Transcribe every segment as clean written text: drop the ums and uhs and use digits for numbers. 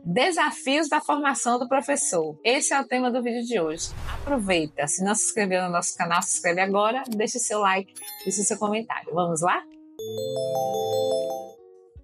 Desafios da formação do professor. Esse é o tema do vídeo de hoje. Aproveita, se não se inscreveu no nosso canal, se inscreve agora, deixe seu like, deixe seu comentário. Vamos lá?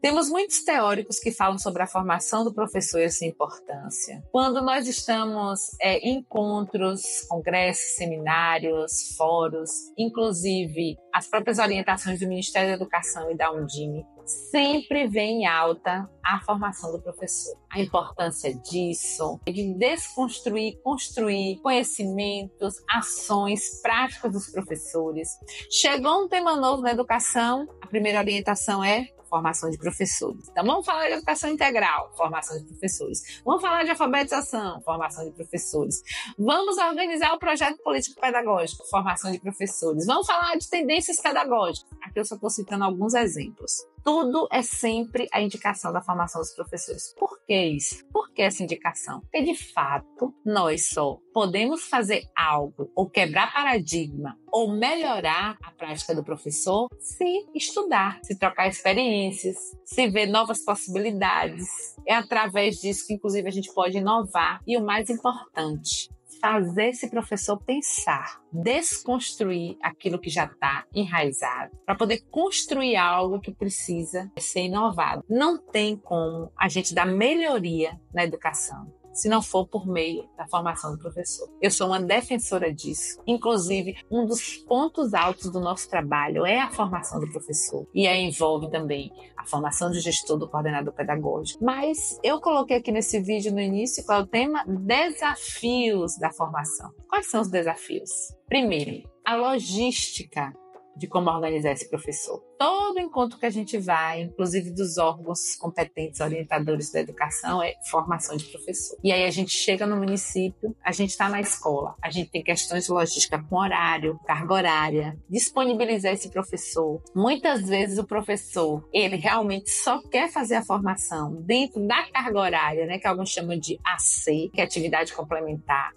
Temos muitos teóricos que falam sobre a formação do professor e a sua importância. Quando nós estamos em encontros, congressos, seminários, fóruns, inclusive as próprias orientações do Ministério da Educação e da Undime, sempre vem em alta a formação do professor. A importância disso, de desconstruir, construir conhecimentos, ações, práticas dos professores. Chegou um tema novo na educação, a primeira orientação é formação de professores. Então, vamos falar de educação integral, formação de professores. Vamos falar de alfabetização, formação de professores. Vamos organizar o projeto político-pedagógico, formação de professores. Vamos falar de tendências pedagógicas. Aqui eu só estou citando alguns exemplos. Tudo é sempre a indicação da formação dos professores. Por que isso? Por que essa indicação? Porque, de fato, nós só podemos fazer algo ou quebrar paradigma ou melhorar a prática do professor se estudar, se trocar experiências, se ver novas possibilidades. É através disso que, inclusive, a gente pode inovar. E o mais importante, fazer esse professor pensar, desconstruir aquilo que já está enraizado, para poder construir algo que precisa ser inovado. Não tem como a gente dar melhoria na educação se não for por meio da formação do professor. Eu sou uma defensora disso. Inclusive, um dos pontos altos do nosso trabalho é a formação do professor. E aí envolve também a formação do gestor, do coordenador pedagógico. Mas eu coloquei aqui nesse vídeo no início qual é o tema? Desafios da formação. Quais são os desafios? Primeiro, a logística de como organizar esse professor. Todo encontro que a gente vai, inclusive dos órgãos competentes orientadores da educação, é formação de professor. E aí a gente chega no município, a gente está na escola, a gente tem questões de logística com horário, carga horária, disponibilizar esse professor. Muitas vezes o professor, ele realmente só quer fazer a formação dentro da carga horária, né, que alguns chamam de AC, que é atividade complementar.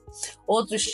Outros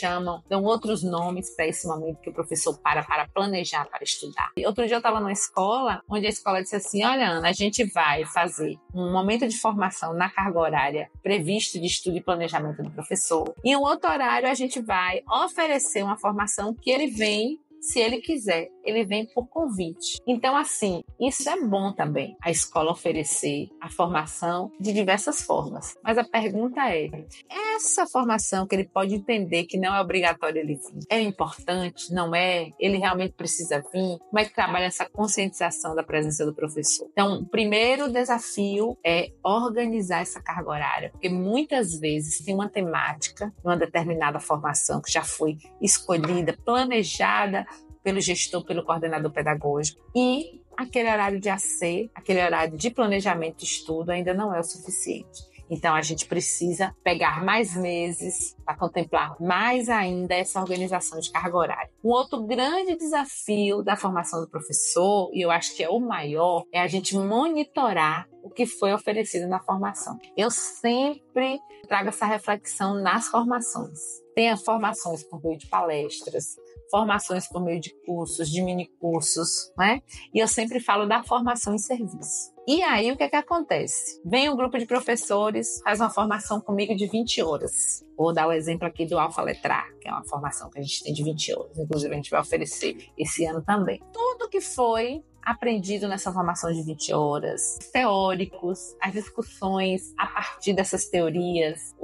dão outros nomes para esse momento que o professor para planejar, para estudar. E outro dia eu estava numa escola, onde a escola disse assim, olha Ana, a gente vai fazer um momento de formação na carga horária previsto de estudo e planejamento do professor. E em um outro horário a gente vai oferecer uma formação que ele vem, se ele quiser, ele vem por convite. Então, assim, isso é bom também, a escola oferecer a formação de diversas formas. Mas a pergunta é, essa formação que ele pode entender que não é obrigatório ele vir, é importante? Não é? Ele realmente precisa vir? Como é que trabalha essa conscientização da presença do professor? Então, o primeiro desafio é organizar essa carga horária, porque muitas vezes tem uma temática, uma determinada formação que já foi escolhida, planejada pelo gestor, pelo coordenador pedagógico, e aquele horário de AC, aquele horário de planejamento de estudo ainda não é o suficiente. Então, a gente precisa pegar mais meses para contemplar mais ainda essa organização de carga horária. Um outro grande desafio da formação do professor, e eu acho que é o maior, é a gente monitorar o que foi oferecido na formação. Eu sempre trago essa reflexão nas formações. Tem as formações por meio de palestras, formações por meio de cursos, de minicursos, né? E eu sempre falo da formação em serviço. E aí, o que é que acontece? Vem um grupo de professores, faz uma formação comigo de 20 horas. Vou dar o exemplo aqui do Alfa Letrar, que é uma formação que a gente tem de 20 horas. Inclusive, a gente vai oferecer esse ano também. Tudo que foi aprendido nessa formação de 20 horas, teóricos, as discussões a partir dessas teorias,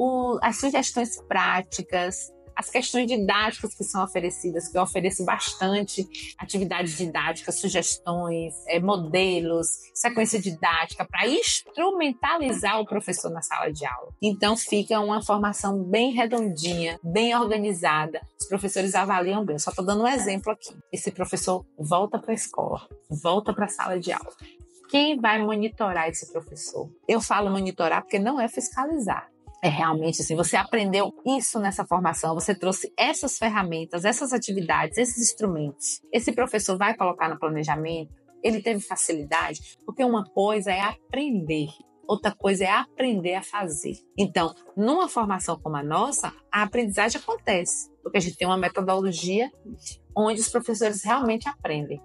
as sugestões práticas, as questões didáticas que são oferecidas, que eu ofereço bastante atividades didáticas, sugestões, modelos, sequência didática, para instrumentalizar o professor na sala de aula. Então fica uma formação bem redondinha, bem organizada. Os professores avaliam bem. Eu só estou dando um exemplo aqui. Esse professor volta para a escola, volta para a sala de aula. Quem vai monitorar esse professor? Eu falo monitorar porque não é fiscalizar. É realmente assim, você aprendeu isso nessa formação, você trouxe essas ferramentas, essas atividades, esses instrumentos. Esse professor vai colocar no planejamento? Ele teve facilidade? Porque uma coisa é aprender, outra coisa é aprender a fazer. Então, numa formação como a nossa, a aprendizagem acontece, porque a gente tem uma metodologia onde os professores realmente aprendem,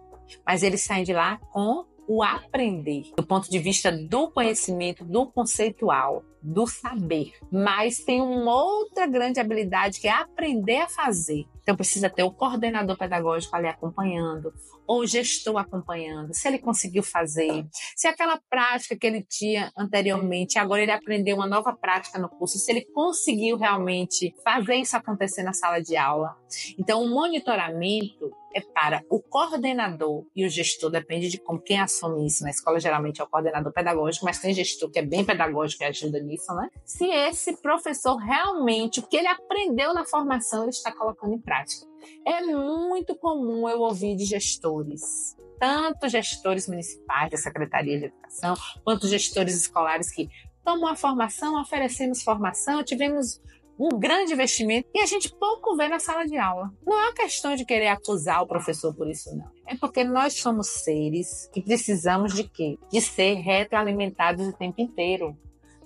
mas eles saem de lá com o aprender, do ponto de vista do conhecimento, do conceitual. do saber, mas tem uma outra grande habilidade que é aprender a fazer. Então precisa ter o coordenador pedagógico ali acompanhando, ou o gestor acompanhando, se ele conseguiu fazer, se aquela prática que ele tinha anteriormente, agora ele aprendeu uma nova prática no curso, se ele conseguiu realmente fazer isso acontecer na sala de aula. Então o monitoramento é para o coordenador e o gestor, depende de quem assume isso. Na escola geralmente é o coordenador pedagógico, mas tem gestor que é bem pedagógico e ajuda nisso, né? Se esse professor realmente, o que ele aprendeu na formação, ele está colocando em prática. É muito comum eu ouvir de gestores, tanto gestores municipais da Secretaria de Educação, quanto gestores escolares que tomam a formação, oferecemos formação, tivemos um grande investimento e a gente pouco vê na sala de aula. Não é uma questão de querer acusar o professor por isso, não. É porque nós somos seres que precisamos de quê? De ser retroalimentados o tempo inteiro.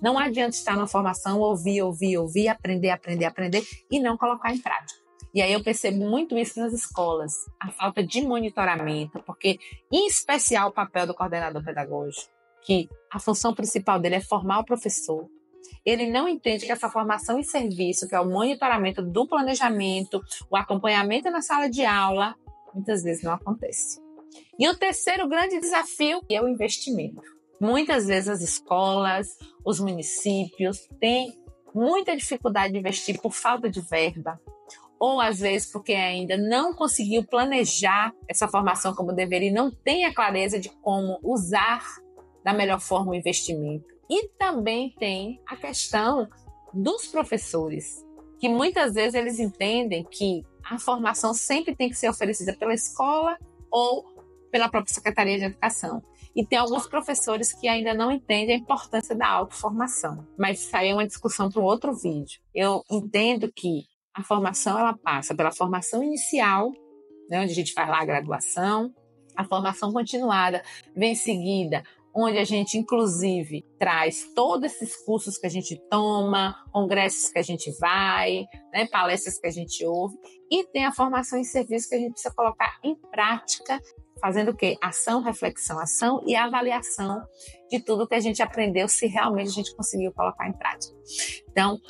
Não adianta estar na formação, ouvir, aprender e não colocar em prática. E aí eu percebo muito isso nas escolas, a falta de monitoramento, porque, em especial, o papel do coordenador pedagógico, que a função principal dele é formar o professor. Ele não entende que essa formação em serviço, que é o monitoramento do planejamento, o acompanhamento na sala de aula, muitas vezes não acontece. E o terceiro grande desafio é o investimento. Muitas vezes as escolas, os municípios têm muita dificuldade de investir por falta de verba, ou às vezes porque ainda não conseguiu planejar essa formação como deveria e não tem a clareza de como usar da melhor forma o investimento. E também tem a questão dos professores, que muitas vezes eles entendem que a formação sempre tem que ser oferecida pela escola ou pela própria Secretaria de Educação. E tem alguns professores que ainda não entendem a importância da autoformação. Mas isso aí é uma discussão para um outro vídeo. Eu entendo que a formação ela passa pela formação inicial, né, onde a gente faz lá a graduação, a formação continuada vem em seguida, onde a gente, inclusive, traz todos esses cursos que a gente toma, congressos que a gente vai, né, palestras que a gente ouve, e tem a formação em serviço que a gente precisa colocar em prática, fazendo o quê? Ação, reflexão, ação e avaliação de tudo que a gente aprendeu, se realmente a gente conseguiu colocar em prática. Então,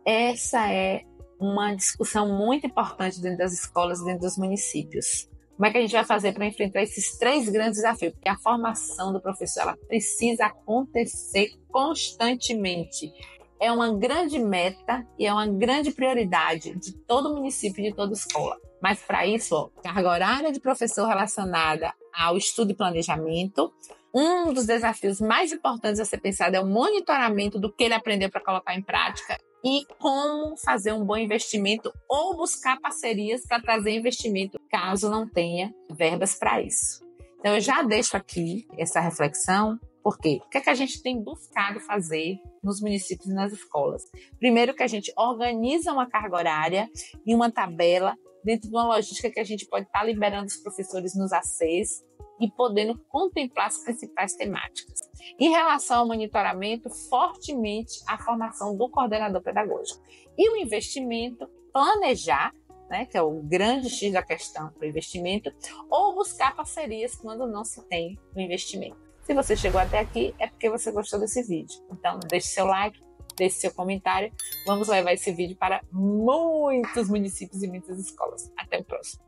essa é uma discussão muito importante dentro das escolas, dentro dos municípios. Como é que a gente vai fazer para enfrentar esses três grandes desafios? Porque a formação do professor ela precisa acontecer constantemente. É uma grande meta e é uma grande prioridade de todo município e de toda escola. Mas para isso, carga horária de professor relacionada ao estudo e planejamento. Um dos desafios mais importantes a ser pensado é o monitoramento do que ele aprendeu para colocar em prática e como fazer um bom investimento ou buscar parcerias para trazer investimento caso não tenha verbas para isso. Então eu já deixo aqui essa reflexão, porque o que é que a gente tem buscado fazer nos municípios e nas escolas? Primeiro que a gente organiza uma carga horária e uma tabela dentro de uma logística que a gente pode estar liberando os professores nos ACs e podendo contemplar as principais temáticas. Em relação ao monitoramento, fortemente a formação do coordenador pedagógico. E o investimento, planejar, né, que é o grande X da questão para o investimento, ou buscar parcerias quando não se tem o investimento. Se você chegou até aqui, é porque você gostou desse vídeo. Então, deixe seu like, deixe seu comentário. Vamos levar esse vídeo para muitos municípios e muitas escolas. Até o próximo.